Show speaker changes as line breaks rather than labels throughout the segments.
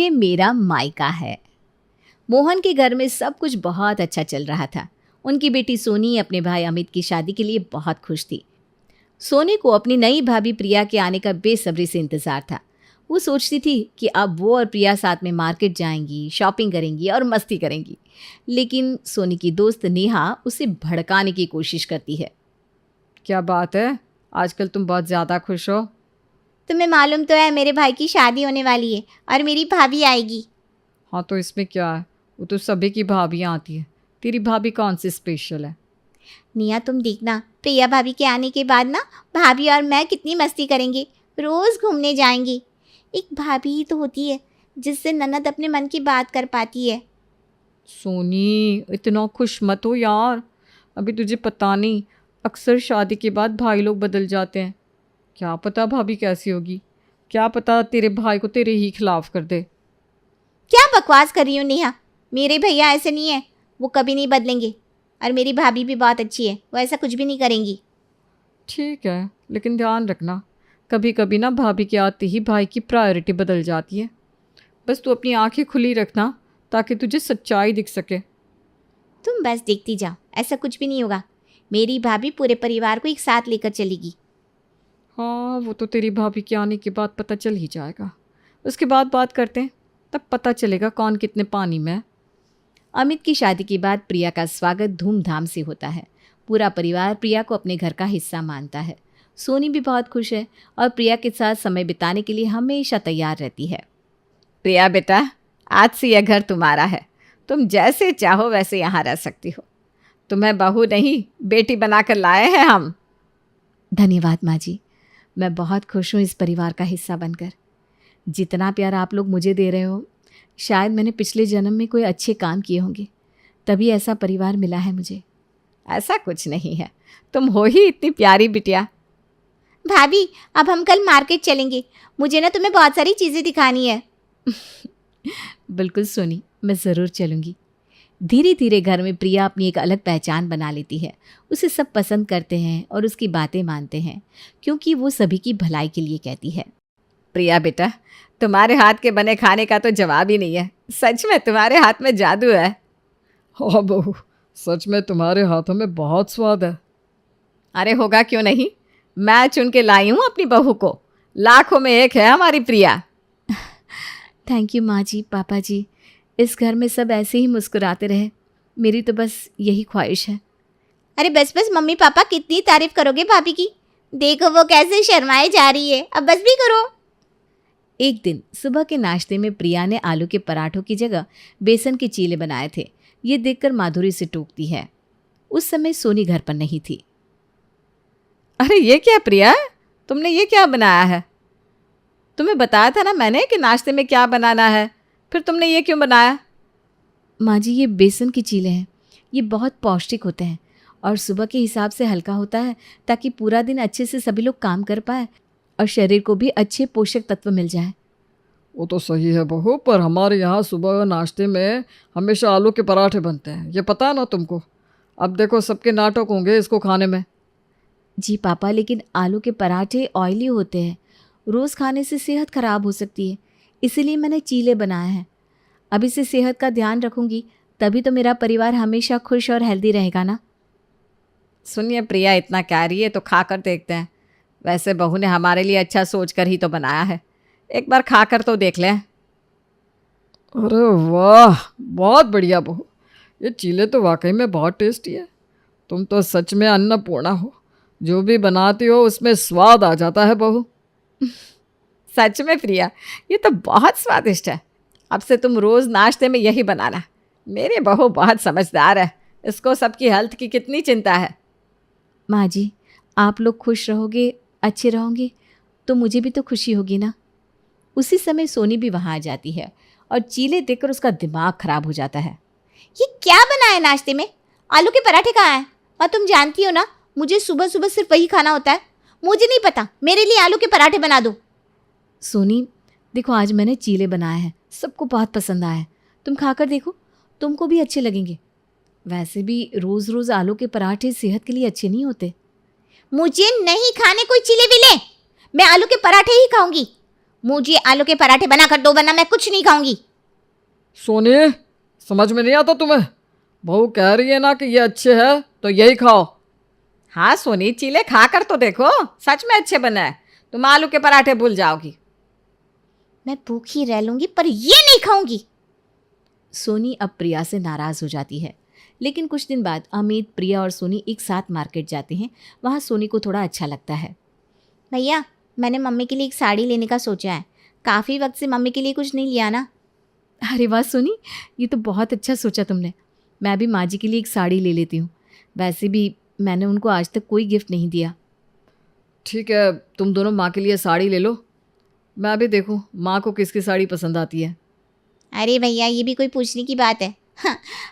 ये मेरा मायका है। मोहन के घर में सब कुछ बहुत अच्छा चल रहा था। उनकी बेटी सोनी अपने भाई अमित की शादी के लिए बहुत खुश थी। सोनी को अपनी नई भाभी प्रिया के आने का बेसब्री से इंतज़ार था। वो सोचती थी कि अब वो और प्रिया साथ में मार्केट जाएंगी, शॉपिंग करेंगी और मस्ती करेंगी। लेकिन सोनी की दोस्त नेहा उसे भड़काने की कोशिश करती है।
क्या बात है, आजकल तुम बहुत ज़्यादा खुश हो।
तुम्हें मालूम तो है मेरे भाई की शादी होने वाली है और मेरी भाभी आएगी।
हाँ तो इसमें क्या है, वो तो सभी की भाभियाँ आती है, तेरी भाभी कौन सी स्पेशल है।
निया तुम देखना, प्रिया भाभी के आने के बाद ना भाभी और मैं कितनी मस्ती करेंगे, रोज़ घूमने जाएंगे। एक भाभी ही तो होती है जिससे ननद अपने मन की बात कर पाती है।
सोनी इतना खुश मत हो यार, अभी तुझे पता नहीं, अक्सर शादी के बाद भाई लोग बदल जाते हैं। क्या पता भाभी कैसी होगी, क्या पता तेरे भाई को तेरे ही खिलाफ कर दे।
क्या बकवास कर रही हो नेहा, मेरे भैया ऐसे नहीं है, वो कभी नहीं बदलेंगे। और मेरी भाभी भी बहुत अच्छी है, वो ऐसा कुछ भी नहीं करेंगी।
ठीक है, लेकिन ध्यान रखना, कभी कभी ना भाभी के आते ही भाई की प्रायोरिटी बदल जाती है। बस तू अपनी आंखें खुली रखना ताकि तुझे सच्चाई दिख सके।
तुम बस देखती जाओ, ऐसा कुछ भी नहीं होगा। मेरी भाभी पूरे परिवार को एक साथ लेकर चलेगी।
हाँ वो तो तेरी भाभी के आने के बाद पता चल ही जाएगा, उसके बाद बात करते हैं, तब पता चलेगा कौन कितने पानी में है।
अमित की शादी के बाद प्रिया का स्वागत धूमधाम से होता है। पूरा परिवार प्रिया को अपने घर का हिस्सा मानता है। सोनी भी बहुत खुश है और प्रिया के साथ समय बिताने के लिए हमेशा तैयार रहती है। प्रिया बेटा, आज से यह घर तुम्हारा है, तुम जैसे चाहो वैसे यहाँ रह सकती हो। तुम्हें बहू नहीं बेटी बनाकर लाए हैं हम। धन्यवाद माँ जी, मैं बहुत खुश हूँ इस परिवार का हिस्सा बनकर। जितना प्यार आप लोग मुझे दे रहे हो, शायद मैंने पिछले जन्म में कोई अच्छे काम किए होंगे, तभी ऐसा परिवार मिला है मुझे। ऐसा कुछ नहीं है, तुम हो ही इतनी प्यारी बिटिया।
भाभी अब हम कल मार्केट चलेंगे, मुझे ना तुम्हें बहुत सारी चीज़ें दिखानी है।
बिल्कुल सोनी, मैं ज़रूर चलूँगी। धीरे धीरे घर में प्रिया अपनी एक अलग पहचान बना लेती है। उसे सब पसंद करते हैं और उसकी बातें मानते हैं, क्योंकि वो सभी की भलाई के लिए कहती है। प्रिया बेटा, तुम्हारे हाथ के बने खाने का तो जवाब ही नहीं है। सच में तुम्हारे हाथ में जादू है।
हाँ बहू, सच में तुम्हारे हाथों में बहुत स्वाद है।
अरे होगा क्यों नहीं, मैं चुन के लाई हूँ अपनी बहू को, लाखों में एक है हमारी प्रिया। थैंक यू माँ जी, पापा जी, इस घर में सब ऐसे ही मुस्कुराते रहे, मेरी तो बस यही ख्वाहिश है।
अरे बस बस मम्मी पापा, कितनी तारीफ करोगे भाभी की, देखो वो कैसे शर्माए जा रही है, अब बस भी करो।
एक दिन सुबह के नाश्ते में प्रिया ने आलू के पराठों की जगह बेसन के चीले बनाए थे। ये देखकर माधुरी से टोकती है। उस समय सोनी घर पर नहीं थी। अरे ये क्या प्रिया, तुमने ये क्या बनाया है? तुम्हें बताया था ना मैंने कि नाश्ते में क्या बनाना है, फिर तुमने ये क्यों बनाया? माँ जी, ये बेसन के चीले हैं, ये बहुत पौष्टिक होते हैं और सुबह के हिसाब से हल्का होता है, ताकि पूरा दिन अच्छे से सभी लोग काम कर पाए और शरीर को भी अच्छे पोषक तत्व मिल जाए।
वो तो सही है बहू, पर हमारे यहाँ सुबह नाश्ते में हमेशा आलू के पराठे बनते हैं, ये पता है ना तुमको। अब देखो सबके नाटक होंगे इसको खाने में।
जी पापा, लेकिन आलू के पराठे ऑयली होते हैं, रोज़ खाने से सेहत खराब हो सकती है, इसीलिए मैंने चीले बनाए हैं। अभी से सेहत का ध्यान रखूंगी, तभी तो मेरा परिवार हमेशा खुश और हेल्दी रहेगा ना। सुनिए प्रिया, इतना कह रही है तो खा कर देखते हैं। वैसे बहू ने हमारे लिए अच्छा सोच कर ही तो बनाया है, एक बार खा कर तो देख लें।
अरे वाह, बहुत बढ़िया बहू, ये चीले तो वाकई में बहुत टेस्टी है। तुम तो सच में अन्नपूर्णा हो, जो भी बनाती हो उसमें स्वाद आ जाता है बहू।
सच में प्रिया, ये तो बहुत स्वादिष्ट है। अब से तुम रोज़ नाश्ते में यही बनाना। मेरी बहू बहुत समझदार है, इसको सबकी हेल्थ की कितनी चिंता है। माँ जी, आप लोग खुश रहोगे, अच्छे रहोगे तो मुझे भी तो खुशी होगी ना। उसी समय सोनी भी वहाँ आ जाती है और चीले देखकर उसका दिमाग खराब हो जाता है।
ये क्या बना है नाश्ते में? आलू के पराठे कहाँ हैं? और तुम जानती हो ना, मुझे सुबह सुबह सिर्फ वही खाना होता है। मुझे नहीं पता, मेरे लिए आलू के पराठे बना दो।
सोनी देखो, आज मैंने चीले बनाए हैं, सबको बहुत पसंद आया है, तुम खाकर देखो, तुमको भी अच्छे लगेंगे। वैसे भी रोज़ रोज़ आलू के पराठे सेहत के लिए अच्छे नहीं होते।
मुझे नहीं खाने कोई चीले विले, मैं आलू के पराठे ही खाऊंगी। मुझे आलू के पराठे बना कर दो, वरना मैं कुछ नहीं खाऊंगी।
सोनी, समझ में नहीं आता तुम्हें? बहू कह रही है ना कि ये अच्छे हैं तो यही खाओ।
हाँ सोनी, चीले खा कर तो देखो, सच में अच्छे बना है। तुम आलू के पराठे भूल जाओगी।
मैं भूखी रह लूंगी पर ये नहीं खाऊंगी।
सोनी अब प्रिया से नाराज़ हो जाती है। लेकिन कुछ दिन बाद अमित, प्रिया और सोनी एक साथ मार्केट जाते हैं। वहाँ सोनी को थोड़ा अच्छा लगता है।
भैया, मैंने मम्मी के लिए एक साड़ी लेने का सोचा है। काफ़ी वक्त से मम्मी के लिए कुछ नहीं लिया ना।
अरे वाह सोनी, ये तो बहुत अच्छा सोचा तुमने। मैं भी माँ जी के लिए एक साड़ी ले लेती हूँ। वैसे भी मैंने उनको आज तक कोई गिफ्ट नहीं दिया।
ठीक है, तुम दोनों माँ के लिए साड़ी ले लो। मैं भी देखूँ माँ को किसकी साड़ी पसंद आती है।
अरे भैया, ये भी कोई पूछने की बात है?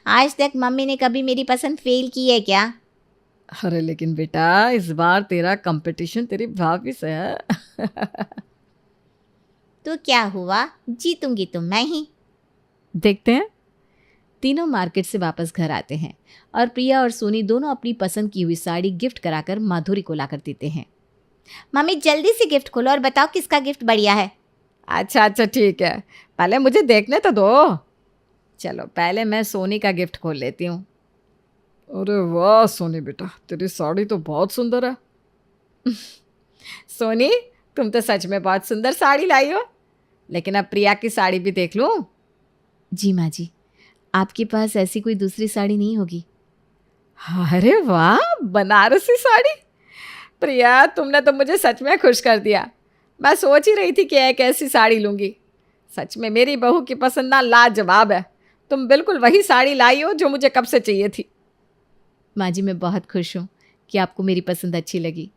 आज तक मम्मी ने कभी मेरी पसंद फेल की है क्या?
अरे लेकिन बेटा, इस बार तेरा कंपटीशन तेरी भाभी से है।
तो क्या हुआ, जीतूंगी तो मैं ही।
देखते हैं। तीनों मार्केट से वापस घर आते हैं और प्रिया और सोनी दोनों अपनी पसंद की हुई साड़ी गिफ्ट कराकर माधुरी को लाकर देते हैं।
मम्मी जल्दी से गिफ्ट खोलो और बताओ किसका गिफ्ट बढ़िया है।
अच्छा अच्छा ठीक है, पहले मुझे देखने तो दो। चलो पहले मैं सोनी का गिफ्ट खोल लेती हूँ।
अरे वाह सोनी बेटा, तेरी साड़ी तो बहुत सुंदर है।
सोनी, तुम तो सच में बहुत सुंदर साड़ी लाई हो। लेकिन अब प्रिया की साड़ी भी देख लूँ। जी माँ जी, आपके पास ऐसी कोई दूसरी साड़ी नहीं होगी? अरे वाह, बनारसी साड़ी। प्रिया, तुमने तो मुझे सच में खुश कर दिया। मैं सोच ही रही थी कि एक ऐसी साड़ी लूँगी। सच में मेरी बहू की पसंद ना लाजवाब है। तुम बिल्कुल वही साड़ी लाई हो जो मुझे कब से चाहिए थी। माँ जी, मैं बहुत खुश हूँ कि आपको मेरी पसंद अच्छी लगी,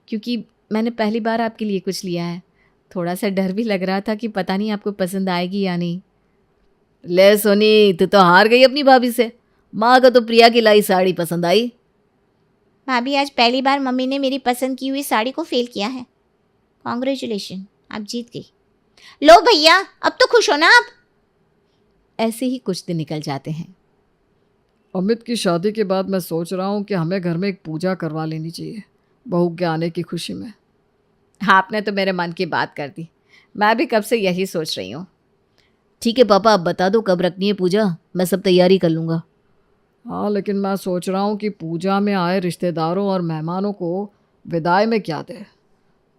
क्योंकि मैंने पहली बार आपके लिए कुछ लिया है। थोड़ा सा डर भी लग रहा था कि पता नहीं आपको पसंद आएगी या नहीं। ले सोनी, तू तो हार गई अपनी भाभी से। माँ को तो प्रिया की लाई साड़ी पसंद आई।
भाभी, आज पहली बार मम्मी ने मेरी पसंद की हुई साड़ी को फेल किया है। कॉन्ग्रेचुलेशन, आप जीत गई। लो भैया, अब तो खुश हो ना आप?
ऐसे ही कुछ दिन निकल जाते हैं।
अमित की शादी के बाद मैं सोच रहा हूँ कि हमें घर में एक पूजा करवा लेनी चाहिए, बहू के आने की खुशी में।
आपने तो मेरे मन की बात कर दी। मैं भी कब से यही सोच रही हूँ। ठीक है पापा, आप बता दो कब रखनी है पूजा, मैं सब तैयारी कर लूँगा।
हाँ, लेकिन मैं सोच रहा हूँ कि पूजा में आए रिश्तेदारों और मेहमानों को विदाई में क्या दें।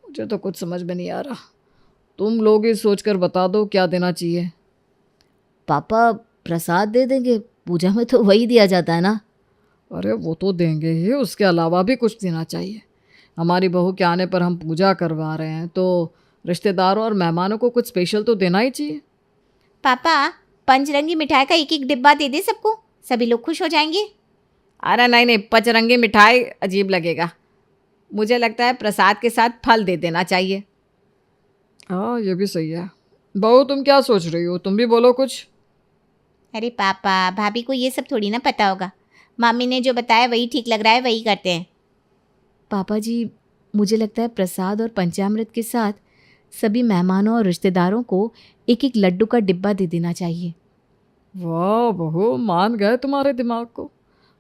मुझे तो कुछ समझ में नहीं आ रहा। तुम लोग ही सोचकर बता दो क्या देना चाहिए।
पापा, प्रसाद दे देंगे, पूजा में तो वही दिया जाता है ना।
अरे वो तो देंगे ही, उसके अलावा भी कुछ देना चाहिए। हमारी बहू के आने पर हम पूजा करवा रहे हैं तो रिश्तेदारों और मेहमानों को कुछ स्पेशल तो देना ही चाहिए।
पापा, पंचरंगी मिठाई का एक एक डिब्बा दे दे सबको, सभी लोग खुश हो जाएंगे।
अरे नहीं नहीं, पंचरंगी मिठाई अजीब लगेगा। मुझे लगता है प्रसाद के साथ फल दे देना चाहिए।
हाँ, ये भी सही है। बहू, तुम क्या सोच रही हो? तुम भी बोलो कुछ।
अरे पापा, भाभी को ये सब थोड़ी ना पता होगा। मम्मी ने जो बताया वही ठीक लग रहा है, वही करते हैं।
पापा जी, मुझे लगता है प्रसाद और पंचामृत के साथ सभी मेहमानों और रिश्तेदारों को एक एक लड्डू का डिब्बा दे देना चाहिए।
वाह बहू, मान गए तुम्हारे दिमाग को।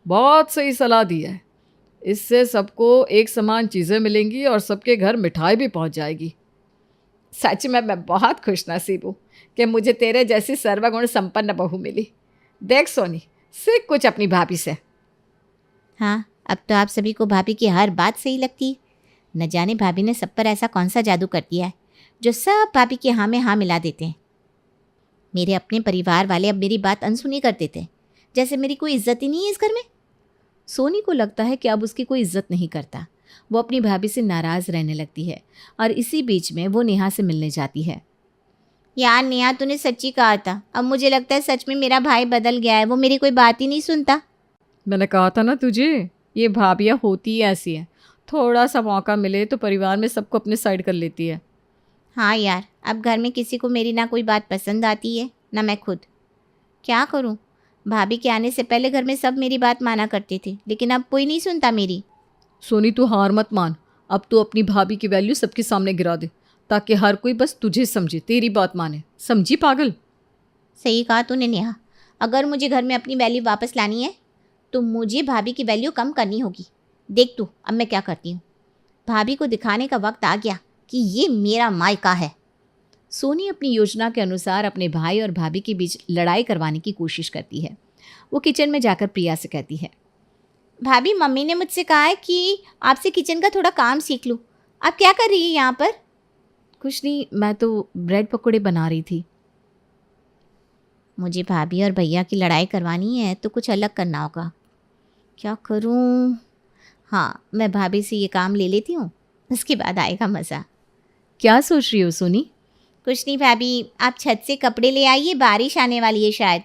बहुत सही सलाह दी है। इससे सबको एक समान चीज़ें मिलेंगी और सबके घर मिठाई भी पहुंच जाएगी।
सच में मैं बहुत खुशनसीब हूँ कि मुझे तेरे जैसी सर्वगुण संपन्न बहू मिली। देख सोनी, सीख कुछ अपनी भाभी से।
हाँ, अब तो आप सभी को भाभी की हर बात सही लगती है। न जाने भाभी ने सब पर ऐसा कौन सा जादू कर दिया है जो सब भाभी के हाँ में हाँ मिला देते हैं। मेरे अपने परिवार वाले अब मेरी बात अनसुनी कर देते हैं, जैसे मेरी कोई इज्जत ही नहीं है इस घर में।
सोनी को लगता है कि अब उसकी कोई इज्जत नहीं करता। वो अपनी भाभी से नाराज़ रहने लगती है और इसी बीच में वो नेहा से मिलने जाती है।
यार नेहा, तूने सच्ची कहा था। अब मुझे लगता है सच में मेरा भाई बदल गया है, वो मेरी कोई बात ही नहीं सुनता।
मैंने कहा था ना तुझे,
ये भाभियाँ होती ही ऐसी हैं। थोड़ा सा मौका मिले तो परिवार में सबको अपने साइड कर लेती है।
हाँ यार, अब घर में किसी को मेरी ना कोई बात पसंद आती है ना मैं खुद। क्या करूँ? भाभी के आने से पहले घर में सब मेरी बात माना करते थे, लेकिन अब कोई नहीं सुनता मेरी।
सोनी, तू हार मत मान। अब तू अपनी भाभी की वैल्यू सबके सामने गिरा दे, ताकि हर कोई बस तुझे समझे, तेरी बात माने। समझी पागल?
सही कहा तूने नेहा। अगर मुझे घर में अपनी वैल्यू वापस लानी है तो मुझे भाभी की वैल्यू कम करनी होगी। देख तू अब मैं क्या करती हूँ। भाभी को दिखाने का वक्त आ गया कि ये मेरा मायका है।
सोनी अपनी योजना के अनुसार अपने भाई और भाभी के बीच लड़ाई करवाने की कोशिश करती है। वो किचन में जाकर प्रिया से कहती है,
भाभी मम्मी ने मुझसे कहा है कि आपसे किचन का थोड़ा काम सीख लूँ। आप क्या कर रही है यहाँ पर?
कुछ नहीं, मैं तो ब्रेड पकौड़े बना रही थी।
मुझे भाभी और भैया की लड़ाई करवानी है तो कुछ अलग करना होगा। क्या करूँ? हाँ, मैं भाभी से ये काम ले लेती हूँ, उसके बाद आएगा मज़ा।
क्या सोच रही हो सोनी?
कुछ नहीं भाभी, आप छत से कपड़े ले आइए, बारिश आने वाली है शायद,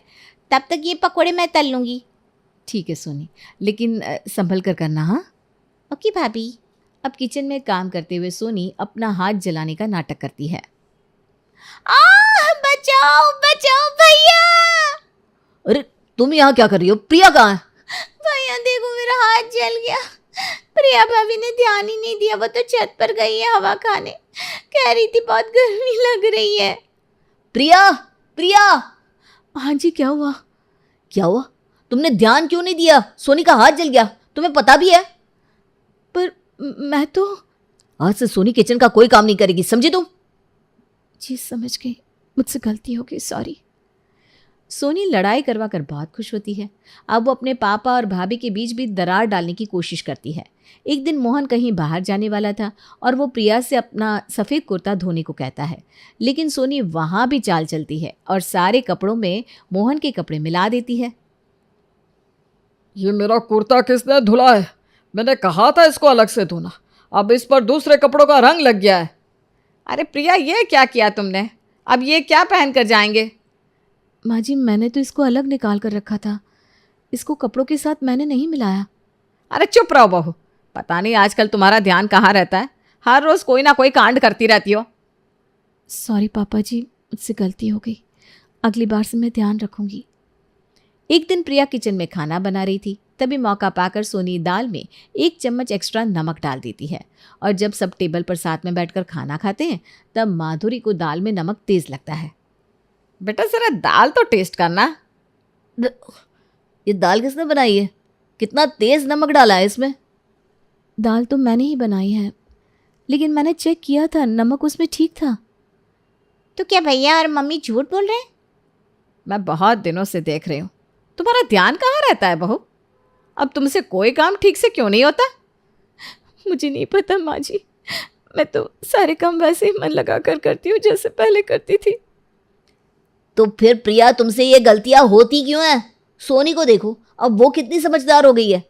तब तक ये पकोड़े मैं तल लूँगी।
ठीक है सोनी, लेकिन संभल कर करना। हाँ
ओके भाभी।
अब किचन में काम करते हुए सोनी अपना हाथ जलाने का नाटक करती है।
बचाओ बचाओ भैया!
अरे तुम यहाँ क्या कर रही हो? प्रिया कहाँ है?
भैया देखो मेरा हाथ जल गया। प्रिया भाभी ने ध्यान ही नहीं दिया, वो तो छत पर गई है हवा खाने। कह रही थी बहुत गर्मी लग रही है।
प्रिया, प्रिया! हाँ जी, क्या हुआ? क्या हुआ? तुमने ध्यान क्यों नहीं दिया? सोनी का हाथ जल गया, तुम्हें पता भी है? पर मैं तो आज से सोनी किचन का कोई काम नहीं करेगी, समझी तुम? जी समझ गई, मुझसे गलती हो गई, सॉरी। सोनी लड़ाई करवा कर बहुत खुश होती है। अब वो अपने पापा और भाभी के बीच भी दरार डालने की कोशिश करती है। एक दिन मोहन कहीं बाहर जाने वाला था और वो प्रिया से अपना सफ़ेद कुर्ता धोने को कहता है, लेकिन सोनी वहाँ भी चाल चलती है और सारे कपड़ों में मोहन के कपड़े मिला देती है।
ये मेरा कुर्ता किसने धुला है? मैंने कहा था इसको अलग से धोना, अब इस पर दूसरे कपड़ों का रंग लग गया है।
अरे प्रिया, ये क्या किया तुमने? अब ये क्या पहन कर जाएंगे? माँ जी, मैंने तो इसको अलग निकाल कर रखा था, इसको कपड़ों के साथ मैंने नहीं मिलाया। अरे चुप रहो बहू, पता नहीं आजकल तुम्हारा ध्यान कहाँ रहता है, हर रोज़ कोई ना कोई कांड करती रहती हो। सॉरी पापा जी, मुझसे गलती हो गई, अगली बार से मैं ध्यान रखूंगी। एक दिन प्रिया किचन में खाना बना रही थी, तभी मौका पाकर सोनी दाल में 1 चम्मच एक्स्ट्रा नमक डाल देती है और जब सब टेबल पर साथ में बैठकर खाना खाते हैं तब माधुरी को दाल में नमक तेज लगता है। बेटा जरा दाल तो टेस्ट करना। ये दाल किसने बनाई है? कितना तेज नमक डाला है इसमें? दाल तो मैंने ही बनाई है, लेकिन मैंने चेक किया था, नमक उसमें ठीक था।
तो क्या भैया और मम्मी झूठ बोल रहे हैं?
मैं बहुत दिनों से देख रही हूँ, तुम्हारा ध्यान कहाँ रहता है बहू? अब तुमसे कोई काम ठीक से क्यों नहीं होता? मुझे नहीं पता माँ जी, मैं तो सारे काम वैसे ही मन लगा कर करती हूँ जैसे पहले करती थी। तो फिर प्रिया तुमसे ये गलतियाँ होती क्यों हैं? सोनी को देखो, अब वो कितनी समझदार हो गई है।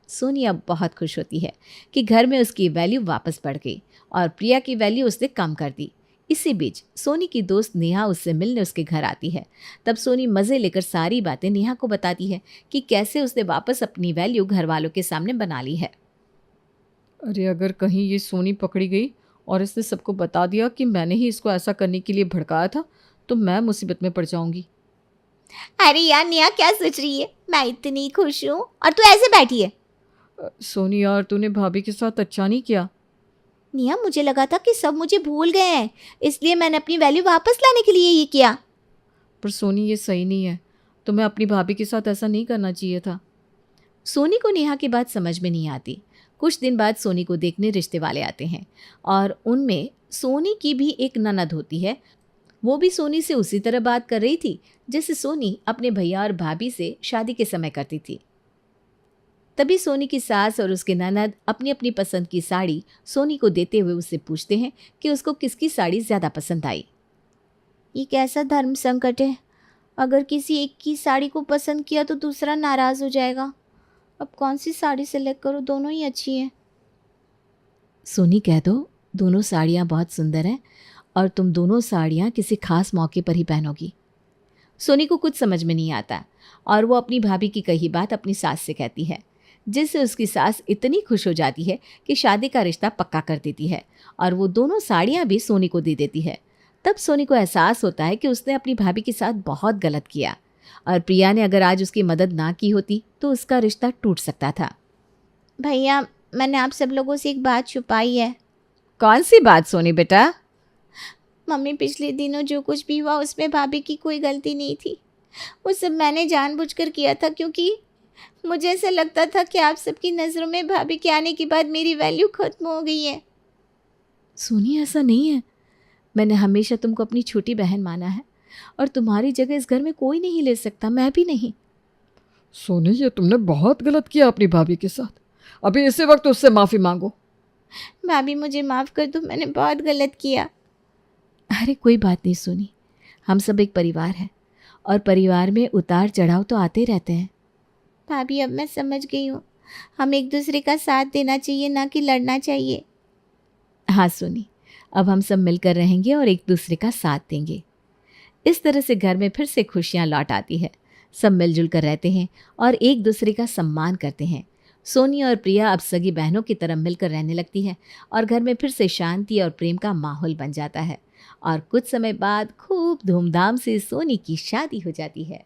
सोनी अब बहुत खुश होती है कि घर में उसकी वैल्यू वापस बढ़ गई और प्रिया की वैल्यू उसने कम कर दी। इसी बीच सोनी की दोस्त नेहा उससे मिलने उसके घर आती है। तब सोनी मज़े लेकर सारी बातें नेहा को बताती है कि कैसे उसने वापस अपनी वैल्यू घर वालों के सामने बना ली है।
अरे अगर कहीं ये सोनी पकड़ी गई और इसने सबको बता दिया कि मैंने ही इसको ऐसा करने के लिए भड़काया था, तो मैं मुसीबत में पड़ जाऊंगी।
अरे यार नेहा क्या सोच रही है? मैं इतनी खुश हूँ और तू ऐसे बैठी है।
सोनी यार, तूने भाभी के साथ अच्छा नहीं किया।
नेहा मुझे लगा था कि सब मुझे भूल गए हैं, इसलिए मैंने अपनी वैल्यू वापस लाने के लिए ये किया।
पर सोनी ये सही नहीं है, तुम्हें अपनी भाभी के साथ ऐसा नहीं करना चाहिए था।
सोनी को नेहा की बात समझ में नहीं आती। कुछ दिन बाद सोनी को देखने रिश्ते वाले आते हैं और उनमें सोनी की भी एक ननद होती है। वो भी सोनी से उसी तरह बात कर रही थी जैसे सोनी अपने भैया और भाभी से शादी के समय करती थी। तभी सोनी की सास और उसके ननद अपनी अपनी पसंद की साड़ी सोनी को देते हुए उससे पूछते हैं कि उसको किसकी साड़ी ज़्यादा पसंद आई।
ये कैसा धर्म संकट है? अगर किसी एक की साड़ी को पसंद किया तो दूसरा नाराज़ हो जाएगा। अब कौन सी साड़ी सेलेक्ट करूँ? दोनों ही अच्छी हैं।
सोनी कह दो दोनों साड़ियाँ बहुत सुंदर हैं और तुम दोनों साड़ियाँ किसी खास मौके पर ही पहनोगी। सोनी को कुछ समझ में नहीं आता और वो अपनी भाभी की कही बात अपनी सास से कहती है, जिससे उसकी सास इतनी खुश हो जाती है कि शादी का रिश्ता पक्का कर देती है और वो दोनों साड़ियाँ भी सोनी को दे देती है। तब सोनी को एहसास होता है कि उसने अपनी भाभी के साथ बहुत गलत किया और प्रिया ने अगर आज उसकी मदद ना की होती तो उसका रिश्ता टूट सकता था।
भैया मैंने आप सब लोगों से एक बात छुपाई है।
कौन सी बात सोनी बेटा?
मम्मी पिछले दिनों जो कुछ भी हुआ उसमें भाभी की कोई गलती नहीं थी। वो सब मैंने जानबूझकर किया था क्योंकि मुझे ऐसा लगता था कि आप सबकी नज़रों में भाभी के आने के बाद मेरी वैल्यू ख़त्म हो गई है।
सोनी ऐसा नहीं है, मैंने हमेशा तुमको अपनी छोटी बहन माना है और तुम्हारी जगह इस घर में कोई नहीं ले सकता, मैं भी नहीं।
सोनी, ये तुमने बहुत गलत किया अपनी भाभी के साथ। अभी इसी वक्त उससे माफ़ी मांगो।
भाभी मुझे माफ़ कर दो, मैंने बहुत गलत किया।
अरे कोई बात नहीं सोनी, हम सब एक परिवार हैं और परिवार में उतार चढ़ाव तो आते रहते हैं।
भाभी अब मैं समझ गई हूँ, हम एक दूसरे का साथ देना चाहिए, ना कि लड़ना चाहिए।
हाँ सोनी, अब हम सब मिलकर रहेंगे और एक दूसरे का साथ देंगे। इस तरह से घर में फिर से खुशियाँ लौट आती है। सब मिलजुल कर रहते हैं और एक दूसरे का सम्मान करते हैं। सोनी और प्रिया अब सगी बहनों की तरह मिलकर रहने लगती है और घर में फिर से शांति और प्रेम का माहौल बन जाता है। और कुछ समय बाद खूब धूमधाम से सोनी की शादी हो जाती है।